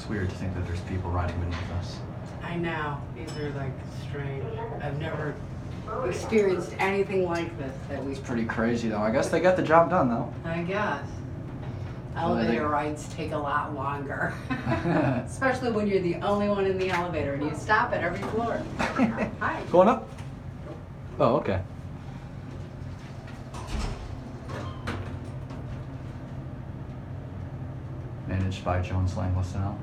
weird to think that there's people riding beneath us. I know. These are like strange. I've never experienced anything like this that we. It's pretty crazy though. I guess they got the job done though. I guess. Elevator rides take a lot longer. Especially when you're the only one in the elevator and you stop at every floor. Hi. Going up? Oh, okay. Managed by Jones Lang LaSalle.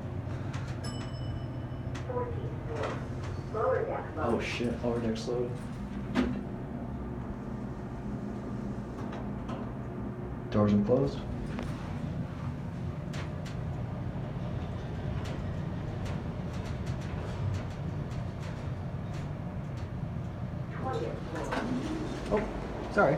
Oh shit, lower deck's loaded. Doors are closed. Oh, sorry.